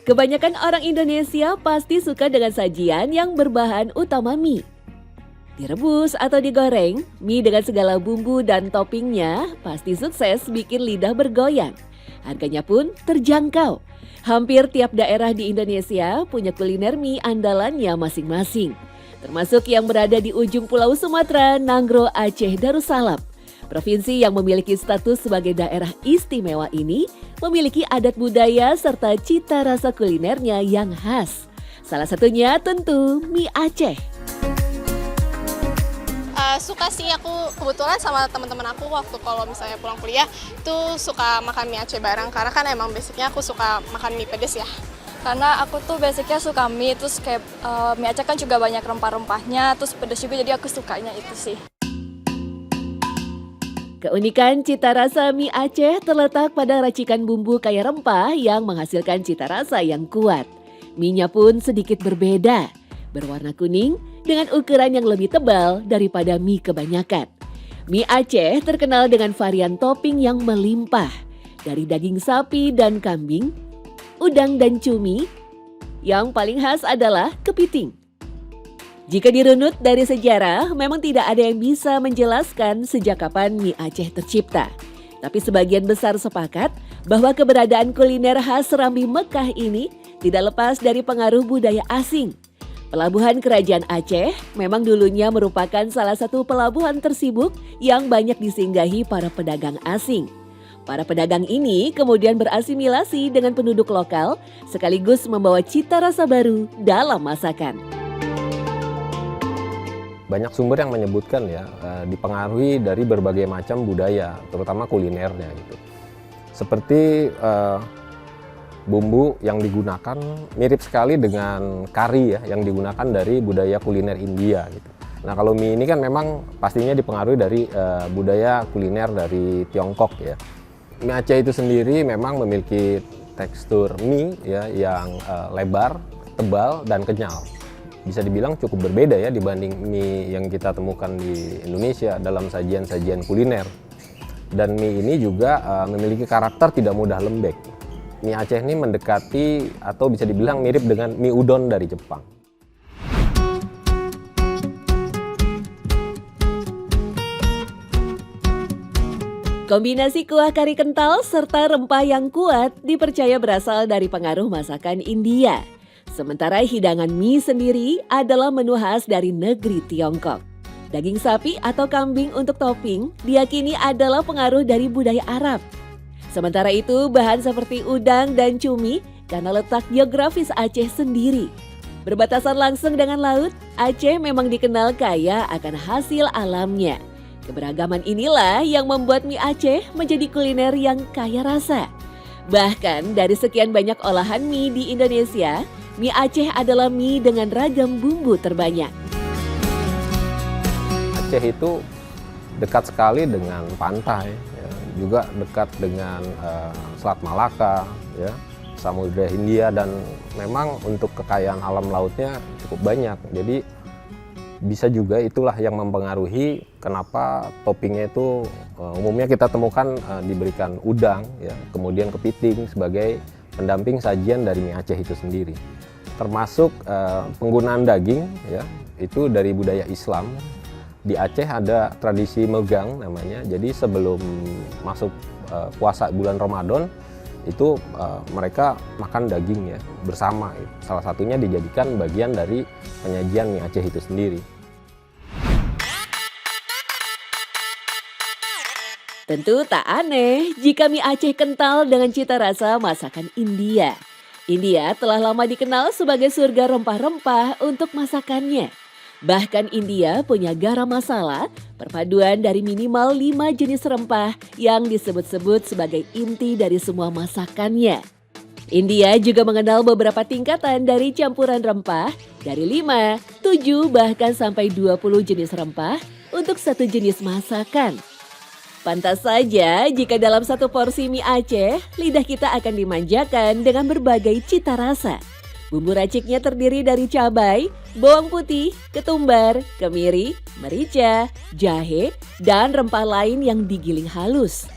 Kebanyakan orang Indonesia pasti suka dengan sajian yang berbahan utama mie. Direbus atau digoreng, mie dengan segala bumbu dan toppingnya pasti sukses bikin lidah bergoyang. Harganya pun terjangkau. Hampir tiap daerah di Indonesia punya kuliner mie andalannya masing-masing. Termasuk yang berada di ujung Pulau Sumatera, Nanggro, Aceh, Darussalam. Provinsi yang memiliki status sebagai daerah istimewa ini memiliki adat budaya serta cita rasa kulinernya yang khas. Salah satunya tentu mie Aceh. Suka sih, aku kebetulan sama teman-teman aku waktu kalau misalnya pulang kuliah itu suka makan mie Aceh bareng, karena kan emang basicnya aku suka makan mie pedes ya. Karena aku tuh basicnya suka mie, terus kayak mie Aceh kan juga banyak rempah-rempahnya, terus pedes juga, jadi aku sukanya itu sih. Keunikan cita rasa mie Aceh terletak pada racikan bumbu kaya rempah yang menghasilkan cita rasa yang kuat. Mie-nya pun sedikit berbeda, berwarna kuning dengan ukuran yang lebih tebal daripada mie kebanyakan. Mie Aceh terkenal dengan varian topping yang melimpah, dari daging sapi dan kambing, udang dan cumi. Yang paling khas adalah kepiting. Jika dirunut dari sejarah, memang tidak ada yang bisa menjelaskan sejak kapan mie Aceh tercipta. Tapi sebagian besar sepakat bahwa keberadaan kuliner khas Serambi Mekah ini tidak lepas dari pengaruh budaya asing. Pelabuhan Kerajaan Aceh memang dulunya merupakan salah satu pelabuhan tersibuk yang banyak disinggahi para pedagang asing. Para pedagang ini kemudian berasimilasi dengan penduduk lokal sekaligus membawa cita rasa baru dalam masakan. Banyak sumber yang menyebutkan ya dipengaruhi dari berbagai macam budaya, terutama kulinernya gitu. Seperti bumbu yang digunakan mirip sekali dengan kari ya yang digunakan dari budaya kuliner India gitu. Nah, kalau mie ini kan memang pastinya dipengaruhi dari budaya kuliner dari Tiongkok ya. Mie Aceh itu sendiri memang memiliki tekstur mie ya yang lebar, tebal dan kenyal. Bisa dibilang cukup berbeda ya dibanding mie yang kita temukan di Indonesia dalam sajian-sajian kuliner. Dan mie ini juga memiliki karakter tidak mudah lembek. Mie Aceh ini mendekati atau bisa dibilang mirip dengan mie udon dari Jepang. Kombinasi kuah kari kental serta rempah yang kuat dipercaya berasal dari pengaruh masakan India. Sementara hidangan mie sendiri adalah menu khas dari negeri Tiongkok. Daging sapi atau kambing untuk topping diyakini adalah pengaruh dari budaya Arab. Sementara itu bahan seperti udang dan cumi karena letak geografis Aceh sendiri. Berbatasan langsung dengan laut, Aceh memang dikenal kaya akan hasil alamnya. Keberagaman inilah yang membuat mie Aceh menjadi kuliner yang kaya rasa. Bahkan dari sekian banyak olahan mie di Indonesia, mie Aceh adalah mie dengan ragam bumbu terbanyak. Aceh itu dekat sekali dengan pantai, ya, juga dekat dengan Selat Malaka, ya, Samudra Hindia, dan memang untuk kekayaan alam lautnya cukup banyak. Jadi bisa juga itulah yang mempengaruhi kenapa toppingnya itu umumnya kita temukan diberikan udang, ya, kemudian kepiting sebagai pendamping sajian dari mie Aceh itu sendiri. Termasuk penggunaan daging ya itu dari budaya Islam. Di Aceh ada tradisi megang namanya. Jadi sebelum masuk puasa bulan Ramadan itu mereka makan daging ya bersama. Salah satunya dijadikan bagian dari penyajian mie Aceh itu sendiri. Tentu tak aneh jika mie Aceh kental dengan cita rasa masakan India. India telah lama dikenal sebagai surga rempah-rempah untuk masakannya. Bahkan India punya garam masala, perpaduan dari minimal 5 jenis rempah yang disebut-sebut sebagai inti dari semua masakannya. India juga mengenal beberapa tingkatan dari campuran rempah dari 5, 7 bahkan sampai 20 jenis rempah untuk satu jenis masakan. Pantas saja jika dalam satu porsi mie Aceh, lidah kita akan dimanjakan dengan berbagai cita rasa. Bumbu raciknya terdiri dari cabai, bawang putih, ketumbar, kemiri, merica, jahe, dan rempah lain yang digiling halus.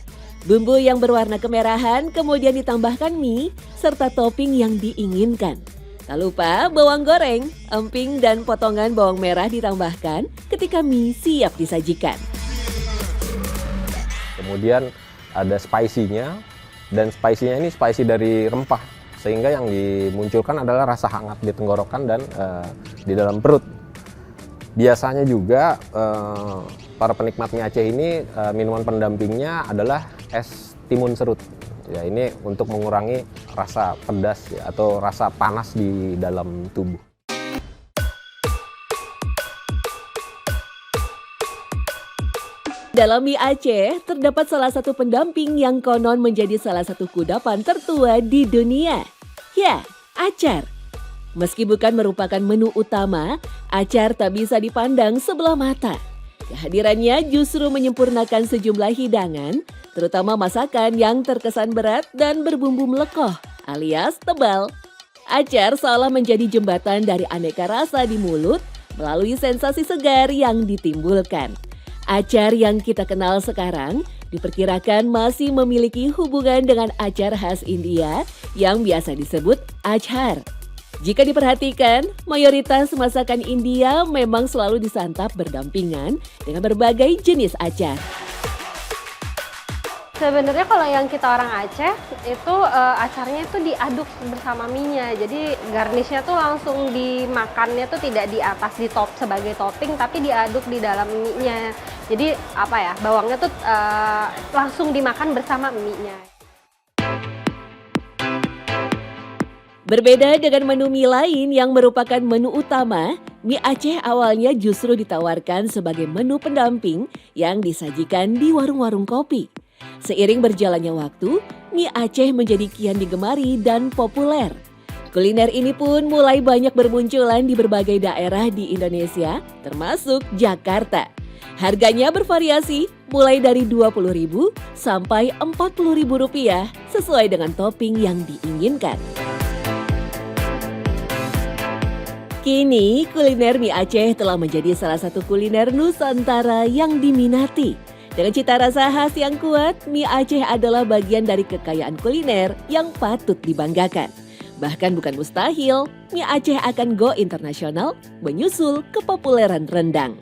Bumbu yang berwarna kemerahan kemudian ditambahkan mie serta topping yang diinginkan. Tak lupa bawang goreng, emping dan potongan bawang merah ditambahkan ketika mie siap disajikan. Kemudian ada spicy-nya, dan spicy-nya ini spicy dari rempah, sehingga yang dimunculkan adalah rasa hangat di tenggorokan dan di dalam perut. Biasanya juga para penikmat mie Aceh ini minuman pendampingnya adalah es timun serut. Ya, ini untuk mengurangi rasa pedas ya, atau rasa panas di dalam tubuh. Dalam mie Aceh, terdapat salah satu pendamping yang konon menjadi salah satu kudapan tertua di dunia. Ya, acar. Meski bukan merupakan menu utama, acar tak bisa dipandang sebelah mata. Kehadirannya justru menyempurnakan sejumlah hidangan, terutama masakan yang terkesan berat dan berbumbu melekoh alias tebal. Acar seolah menjadi jembatan dari aneka rasa di mulut melalui sensasi segar yang ditimbulkan. Acar yang kita kenal sekarang diperkirakan masih memiliki hubungan dengan acar khas India yang biasa disebut achar. Jika diperhatikan, mayoritas masakan India memang selalu disantap berdampingan dengan berbagai jenis acar. Sebenarnya kalau yang kita orang Aceh itu acarnya itu diaduk bersama mie-nya. Jadi garnishnya tuh langsung dimakannya tuh tidak di atas di top sebagai topping, tapi diaduk di dalam mie-nya. Jadi apa ya, bawangnya tuh langsung dimakan bersama mie-nya. Berbeda dengan menu mie lain yang merupakan menu utama, mie Aceh awalnya justru ditawarkan sebagai menu pendamping yang disajikan di warung-warung kopi. Seiring berjalannya waktu, mie Aceh menjadi kian digemari dan populer. Kuliner ini pun mulai banyak bermunculan di berbagai daerah di Indonesia, termasuk Jakarta. Harganya bervariasi mulai dari Rp20.000 sampai Rp40.000 sesuai dengan topping yang diinginkan. Kini, kuliner mie Aceh telah menjadi salah satu kuliner Nusantara yang diminati. Dengan cita rasa khas yang kuat, mie Aceh adalah bagian dari kekayaan kuliner yang patut dibanggakan. Bahkan bukan mustahil, mie Aceh akan go internasional menyusul kepopuleran rendang.